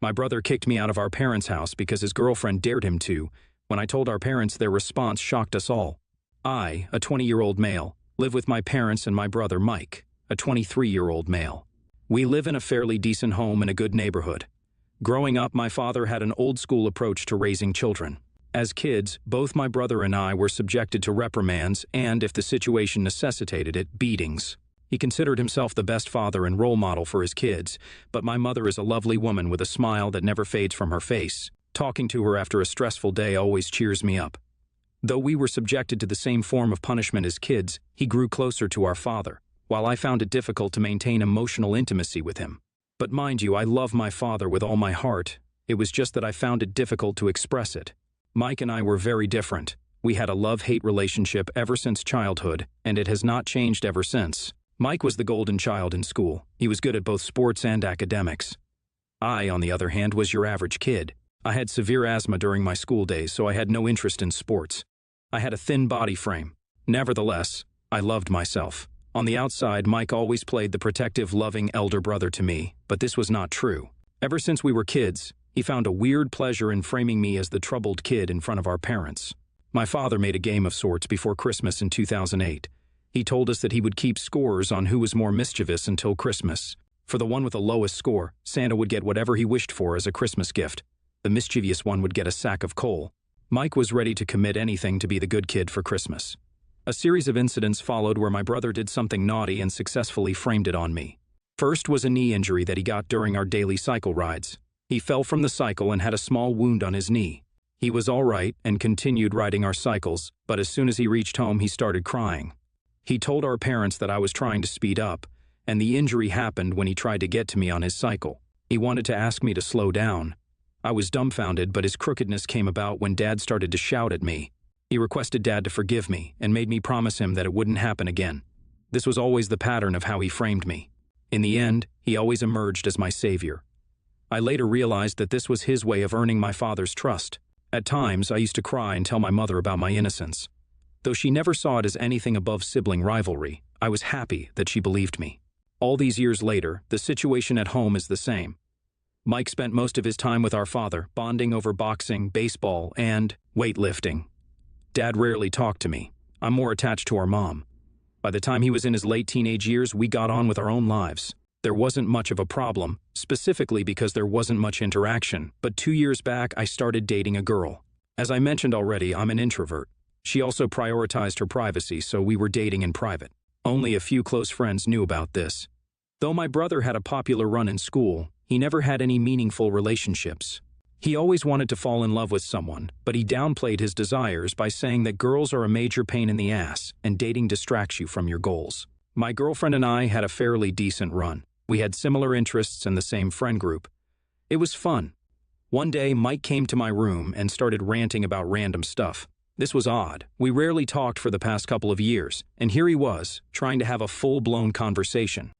My brother kicked me out of our parents' house because his girlfriend dared him to. When I told our parents, their response shocked us all. I, a 20-year-old male, live with my parents and my brother Mike, a 23-year-old male. We live in a fairly decent home in a good neighborhood. Growing up, my father had an old-school approach to raising children. As kids, both my brother and I were subjected to reprimands and, if the situation necessitated it, beatings. He considered himself the best father and role model for his kids, but my mother is a lovely woman with a smile that never fades from her face. Talking to her after a stressful day always cheers me up. Though we were subjected to the same form of punishment as kids, he grew closer to our father, while I found it difficult to maintain emotional intimacy with him. But mind you, I love my father with all my heart. It was just that I found it difficult to express it. Mike and I were very different. We had a love-hate relationship ever since childhood, and it has not changed ever since. Mike was the golden child in school. He was good at both sports and academics. I, on the other hand, was your average kid. I had severe asthma during my school days, so I had no interest in sports. I had a thin body frame. Nevertheless, I loved myself. On the outside, Mike always played the protective, loving elder brother to me, but this was not true. Ever since we were kids, he found a weird pleasure in framing me as the troubled kid in front of our parents. My father made a game of sorts before Christmas in 2008. He told us that he would keep scores on who was more mischievous until Christmas. For the one with the lowest score, Santa would get whatever he wished for as a Christmas gift. The mischievous one would get a sack of coal. Mike was ready to commit anything to be the good kid for Christmas. A series of incidents followed where my brother did something naughty and successfully framed it on me. First was a knee injury that he got during our daily cycle rides. He fell from the cycle and had a small wound on his knee. He was all right and continued riding our cycles, but as soon as he reached home, he started crying. He told our parents that I was trying to speed up, and the injury happened when he tried to get to me on his cycle. He wanted to ask me to slow down. I was dumbfounded, but his crookedness came about when Dad started to shout at me. He requested Dad to forgive me and made me promise him that it wouldn't happen again. This was always the pattern of how he framed me. In the end, he always emerged as my savior. I later realized that this was his way of earning my father's trust. At times, I used to cry and tell my mother about my innocence. Though she never saw it as anything above sibling rivalry, I was happy that she believed me. All these years later, the situation at home is the same. Mike spent most of his time with our father, bonding over boxing, baseball, and weightlifting. Dad rarely talked to me. I'm more attached to our mom. By the time he was in his late teenage years, we got on with our own lives. There wasn't much of a problem, specifically because there wasn't much interaction, but 2 years back I started dating a girl. As I mentioned already, I'm an introvert. She also prioritized her privacy, so we were dating in private. Only a few close friends knew about this. Though my brother had a popular run in school, he never had any meaningful relationships. He always wanted to fall in love with someone, but he downplayed his desires by saying that girls are a major pain in the ass and dating distracts you from your goals. My girlfriend and I had a fairly decent run. We had similar interests and the same friend group. It was fun. One day, Mike came to my room and started ranting about random stuff. This was odd. We rarely talked for the past couple of years, and here he was, trying to have a full-blown conversation.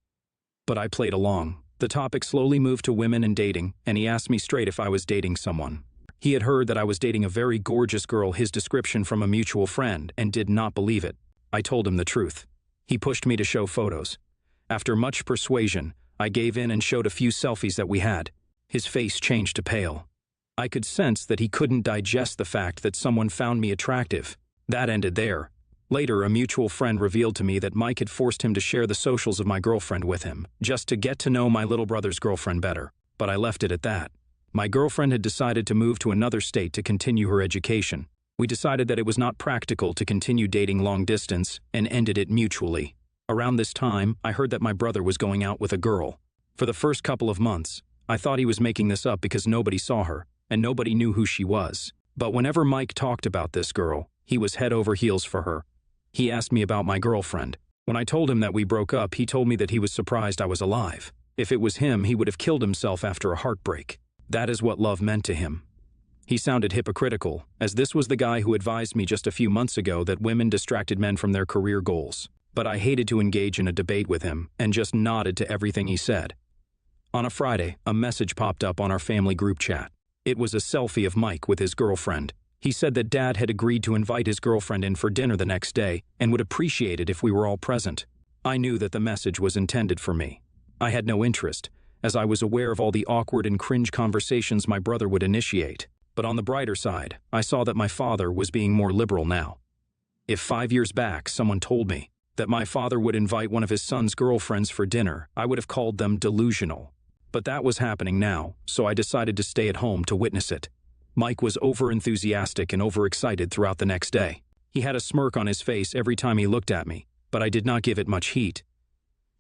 But I played along. The topic slowly moved to women and dating, and he asked me straight if I was dating someone. He had heard that I was dating a very gorgeous girl, his description from a mutual friend, and did not believe it. I told him the truth. He pushed me to show photos. After much persuasion, I gave in and showed a few selfies that we had. His face changed to pale. I could sense that he couldn't digest the fact that someone found me attractive. That ended there. Later, a mutual friend revealed to me that Mike had forced him to share the socials of my girlfriend with him, just to get to know my little brother's girlfriend better. But I left it at that. My girlfriend had decided to move to another state to continue her education. We decided that it was not practical to continue dating long distance and ended it mutually. Around this time, I heard that my brother was going out with a girl. For the first couple of months, I thought he was making this up because nobody saw her, and nobody knew who she was. But whenever Mike talked about this girl, he was head over heels for her. He asked me about my girlfriend. When I told him that we broke up, he told me that he was surprised I was alive. If it was him, he would have killed himself after a heartbreak. That is what love meant to him. He sounded hypocritical, as this was the guy who advised me just a few months ago that women distracted men from their career goals. But I hated to engage in a debate with him and just nodded to everything he said. On a Friday, a message popped up on our family group chat. It was a selfie of Mike with his girlfriend. He said that Dad had agreed to invite his girlfriend in for dinner the next day and would appreciate it if we were all present. I knew that the message was intended for me. I had no interest, as I was aware of all the awkward and cringe conversations my brother would initiate. But on the brighter side, I saw that my father was being more liberal now. If 5 years back someone told me that my father would invite one of his son's girlfriends for dinner, I would have called them delusional. But that was happening now, so I decided to stay at home to witness it. Mike was over-enthusiastic and overexcited throughout the next day. He had a smirk on his face every time he looked at me, but I did not give it much heat.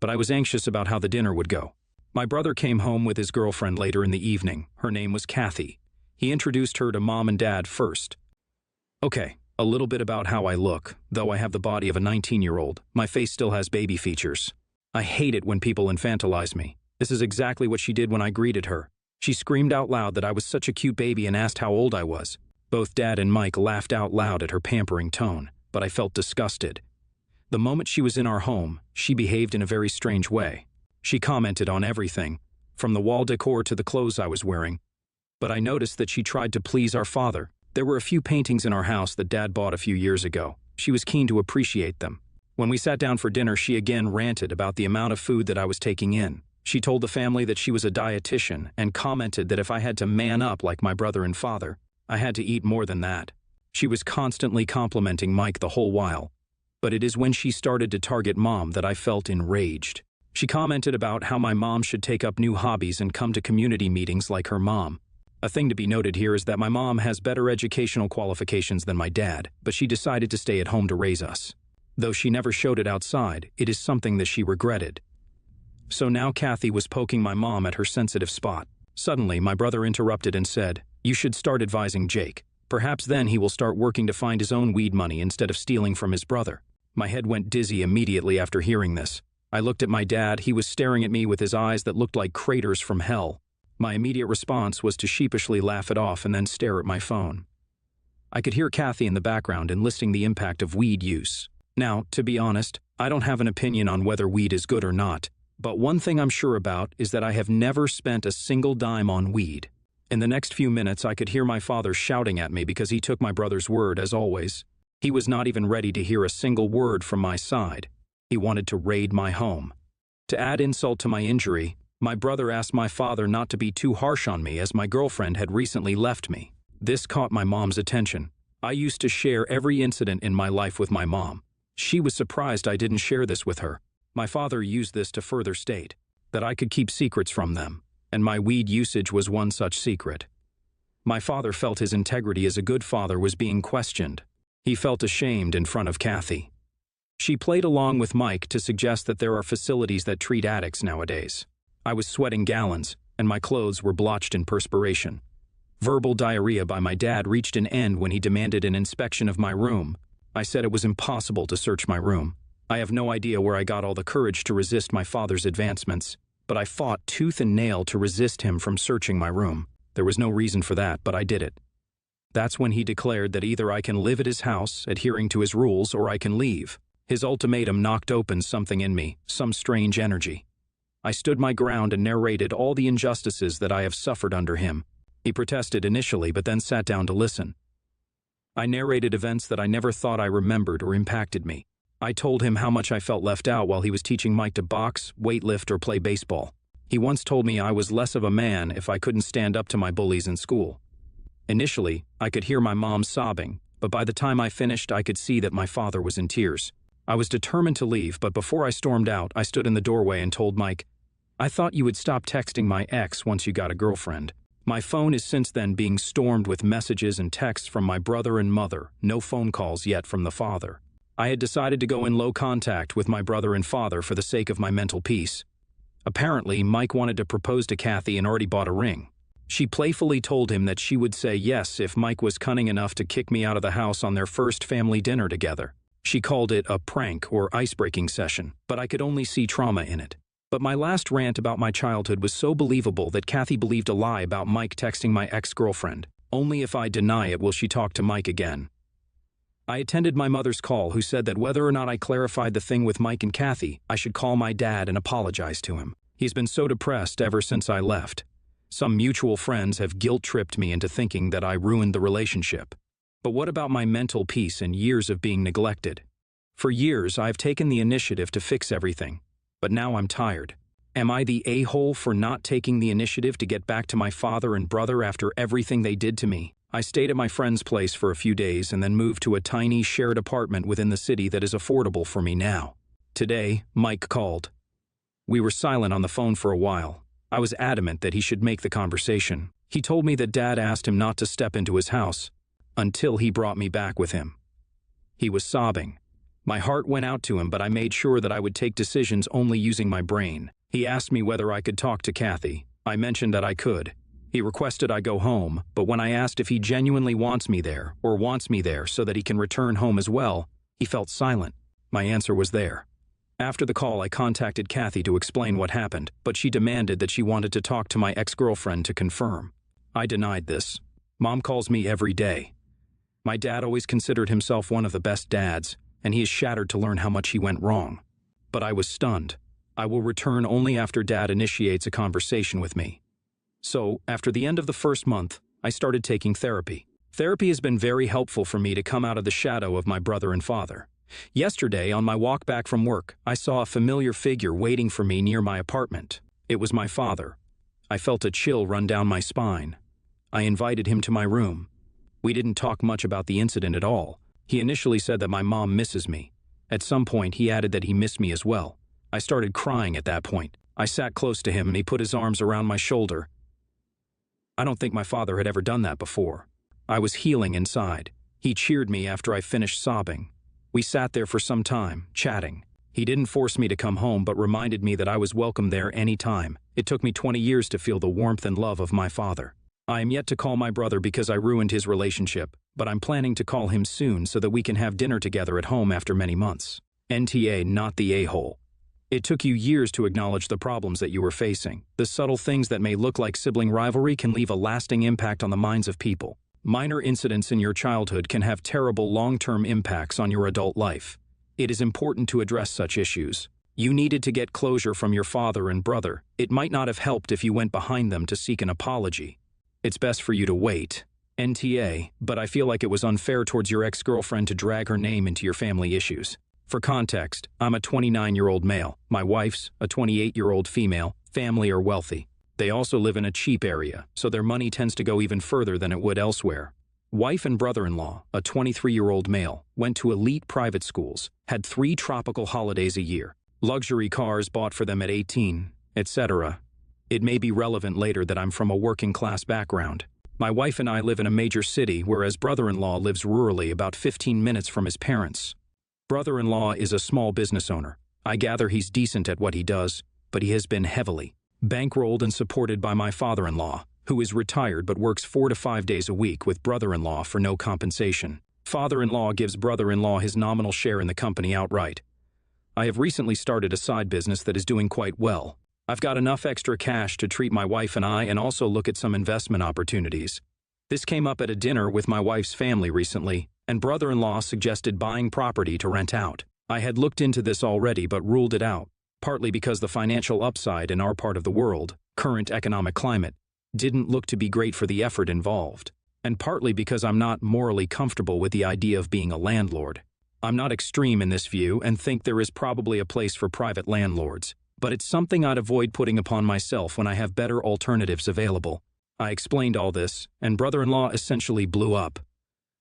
But I was anxious about how the dinner would go. My brother came home with his girlfriend later in the evening. Her name was Kathy. He introduced her to Mom and Dad first. Okay, a little bit about how I look. Though I have the body of a 19-year-old, my face still has baby features. I hate it when people infantilize me. This is exactly what she did when I greeted her. She screamed out loud that I was such a cute baby and asked how old I was. Both Dad and Mike laughed out loud at her pampering tone, but I felt disgusted. The moment she was in our home, she behaved in a very strange way. She commented on everything, from the wall decor to the clothes I was wearing. But I noticed that she tried to please our father. There were a few paintings in our house that Dad bought a few years ago. She was keen to appreciate them. When we sat down for dinner, she again ranted about the amount of food that I was taking in. She told the family that she was a dietitian and commented that if I had to man up like my brother and father, I had to eat more than that. She was constantly complimenting Mike the whole while. But it is when she started to target Mom that I felt enraged. She commented about how my mom should take up new hobbies and come to community meetings like her mom. A thing to be noted here is that my mom has better educational qualifications than my dad, but she decided to stay at home to raise us. Though she never showed it outside, it is something that she regretted. So now Kathy was poking my mom at her sensitive spot. Suddenly, my brother interrupted and said, "You should start advising Jake. Perhaps then he will start working to find his own weed money instead of stealing from his brother." My head went dizzy immediately after hearing this. I looked at my dad. He was staring at me with his eyes that looked like craters from hell. My immediate response was to sheepishly laugh it off and then stare at my phone. I could hear Kathy in the background enlisting the impact of weed use. Now, to be honest, I don't have an opinion on whether weed is good or not, but one thing I'm sure about is that I have never spent a single dime on weed. In the next few minutes, I could hear my father shouting at me because he took my brother's word as always. He was not even ready to hear a single word from my side. He wanted to raid my home. To add insult to my injury, my brother asked my father not to be too harsh on me as my girlfriend had recently left me. This caught my mom's attention. I used to share every incident in my life with my mom. She was surprised I didn't share this with her. My father used this to further state that I could keep secrets from them, and my weed usage was one such secret. My father felt his integrity as a good father was being questioned. He felt ashamed in front of Kathy. She played along with Mike to suggest that there are facilities that treat addicts nowadays. I was sweating gallons, and my clothes were blotched in perspiration. Verbal diarrhea by my dad reached an end when he demanded an inspection of my room. I said it was impossible to search my room. I have no idea where I got all the courage to resist my father's advancements, but I fought tooth and nail to resist him from searching my room. There was no reason for that, but I did it. That's when he declared that either I can live at his house, adhering to his rules, or I can leave. His ultimatum knocked open something in me, some strange energy. I stood my ground and narrated all the injustices that I have suffered under him. He protested initially, but then sat down to listen. I narrated events that I never thought I remembered or impacted me. I told him how much I felt left out while he was teaching Mike to box, weightlift, or play baseball. He once told me I was less of a man if I couldn't stand up to my bullies in school. Initially, I could hear my mom sobbing, but by the time I finished, I could see that my father was in tears. I was determined to leave, but before I stormed out, I stood in the doorway and told Mike, "I thought you would stop texting my ex once you got a girlfriend." My phone is since then being stormed with messages and texts from my brother and mother, no phone calls yet from the father. I had decided to go in low contact with my brother and father for the sake of my mental peace. Apparently, Mike wanted to propose to Kathy and already bought a ring. She playfully told him that she would say yes if Mike was cunning enough to kick me out of the house on their first family dinner together. She called it a prank or ice-breaking session, but I could only see trauma in it. But my last rant about my childhood was so believable that Kathy believed a lie about Mike texting my ex-girlfriend. Only if I deny it will she talk to Mike again. I attended my mother's call, who said that whether or not I clarified the thing with Mike and Kathy, I should call my dad and apologize to him. He's been so depressed ever since I left. Some mutual friends have guilt-tripped me into thinking that I ruined the relationship. But what about my mental peace and years of being neglected? For years, I've taken the initiative to fix everything. But now I'm tired. Am I the a-hole for not taking the initiative to get back to my father and brother after everything they did to me? I stayed at my friend's place for a few days and then moved to a tiny shared apartment within the city that is affordable for me now. Today, Mike called. We were silent on the phone for a while. I was adamant that he should make the conversation. He told me that Dad asked him not to step into his house until he brought me back with him. He was sobbing. My heart went out to him, but I made sure that I would take decisions only using my brain. He asked me whether I could talk to Kathy. I mentioned that I could. He requested I go home, but when I asked if he genuinely wants me there so that he can return home as well, he felt silent. My answer was there. After the call, I contacted Kathy to explain what happened, but she demanded that she wanted to talk to my ex-girlfriend to confirm. I denied this. Mom calls me every day. My dad always considered himself one of the best dads, and he is shattered to learn how much he went wrong. But I was stunned. I will return only after Dad initiates a conversation with me. So, after the end of the first month, I started taking therapy. Therapy has been very helpful for me to come out of the shadow of my brother and father. Yesterday, on my walk back from work, I saw a familiar figure waiting for me near my apartment. It was my father. I felt a chill run down my spine. I invited him to my room. We didn't talk much about the incident at all. He initially said that my mom misses me. At some point, he added that he missed me as well. I started crying at that point. I sat close to him and he put his arms around my shoulder. I don't think my father had ever done that before. I was healing inside. He cheered me after I finished sobbing. We sat there for some time, chatting. He didn't force me to come home, but reminded me that I was welcome there any time. It took me 20 years to feel the warmth and love of my father. I am yet to call my brother because I ruined his relationship, but I'm planning to call him soon so that we can have dinner together at home after many months. NTA, not the a-hole. It took you years to acknowledge the problems that you were facing. The subtle things that may look like sibling rivalry can leave a lasting impact on the minds of people. Minor incidents in your childhood can have terrible long-term impacts on your adult life. It is important to address such issues. You needed to get closure from your father and brother. It might not have helped if you went behind them to seek an apology. It's best for you to wait. NTA, but I feel like it was unfair towards your ex-girlfriend to drag her name into your family issues. For context, I'm a 29-year-old male. My wife's a 28-year-old female. Family are wealthy. They also live in a cheap area, so their money tends to go even further than it would elsewhere. Wife and brother-in-law, a 23-year-old male, went to elite private schools, had 3 tropical holidays a year, luxury cars bought for them at 18, etc. It may be relevant later that I'm from a working-class background. My wife and I live in a major city, whereas brother-in-law lives rurally about 15 minutes from his parents. Brother-in-law is a small business owner. I gather he's decent at what he does, but he has been heavily bankrolled and supported by my father-in-law, who is retired but works 4 to 5 days a week with brother-in-law for no compensation. Father-in-law gives brother-in-law his nominal share in the company outright. I have recently started a side business that is doing quite well. I've got enough extra cash to treat my wife and I and also look at some investment opportunities. This came up at a dinner with my wife's family recently, and brother-in-law suggested buying property to rent out. I had looked into this already but ruled it out, partly because the financial upside in our part of the world, current economic climate, didn't look to be great for the effort involved, and partly because I'm not morally comfortable with the idea of being a landlord. I'm not extreme in this view and think there is probably a place for private landlords, but it's something I'd avoid putting upon myself when I have better alternatives available. I explained all this, and brother-in-law essentially blew up.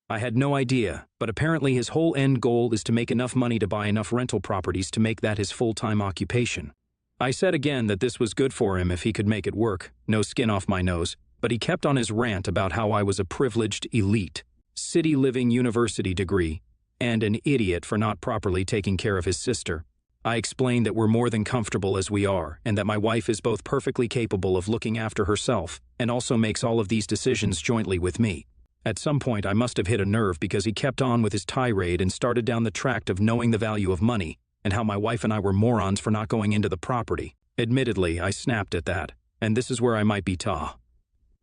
I had no idea, but apparently his whole end goal is to make enough money to buy enough rental properties to make that his full-time occupation. I said again that this was good for him if he could make it work, no skin off my nose, but he kept on his rant about how I was a privileged elite, city-living university degree, and an idiot for not properly taking care of his sister. I explained that we're more than comfortable as we are, and that my wife is both perfectly capable of looking after herself and also makes all of these decisions jointly with me. At some point, I must have hit a nerve because he kept on with his tirade and started down the track of knowing the value of money and how my wife and I were morons for not going into the property. Admittedly, I snapped at that, and this is where I might be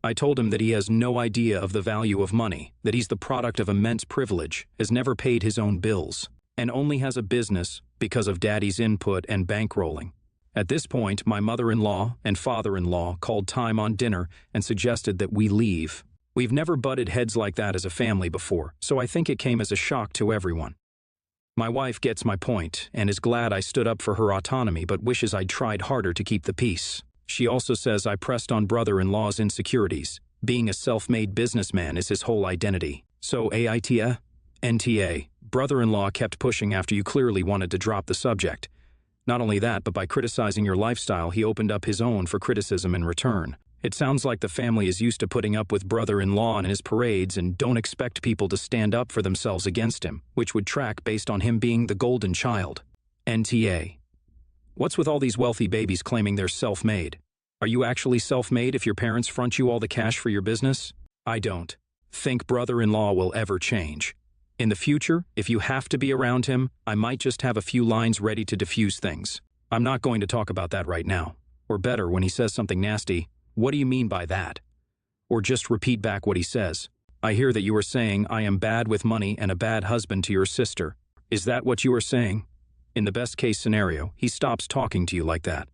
I told him that he has no idea of the value of money, that he's the product of immense privilege, has never paid his own bills, and only has a business because of daddy's input and bankrolling. At this point, my mother-in-law and father-in-law called time on dinner and suggested that we leave. We've never butted heads like that as a family before, so I think it came as a shock to everyone. My wife gets my point and is glad I stood up for her autonomy but wishes I'd tried harder to keep the peace. She also says I pressed on brother-in-law's insecurities. Being a self-made businessman is his whole identity. So AITA? NTA. Brother-in-law kept pushing after you clearly wanted to drop the subject. Not only that, but by criticizing your lifestyle, he opened up his own for criticism in return. It sounds like the family is used to putting up with brother-in-law and his parades and don't expect people to stand up for themselves against him, which would track based on him being the golden child. NTA. What's with all these wealthy babies claiming they're self-made? Are you actually self-made if your parents front you all the cash for your business? I don't think brother-in-law will ever change. In the future, if you have to be around him, I might just have a few lines ready to diffuse things. I'm not going to talk about that right now. Or better, when he says something nasty, what do you mean by that? Or just repeat back what he says. I hear that you are saying I am bad with money and a bad husband to your sister. Is that what you are saying? In the best case scenario, he stops talking to you like that.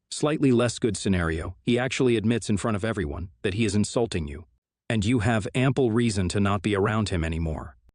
Slightly less good scenario, he actually admits in front of everyone that he is insulting you. And you have ample reason to not be around him anymore.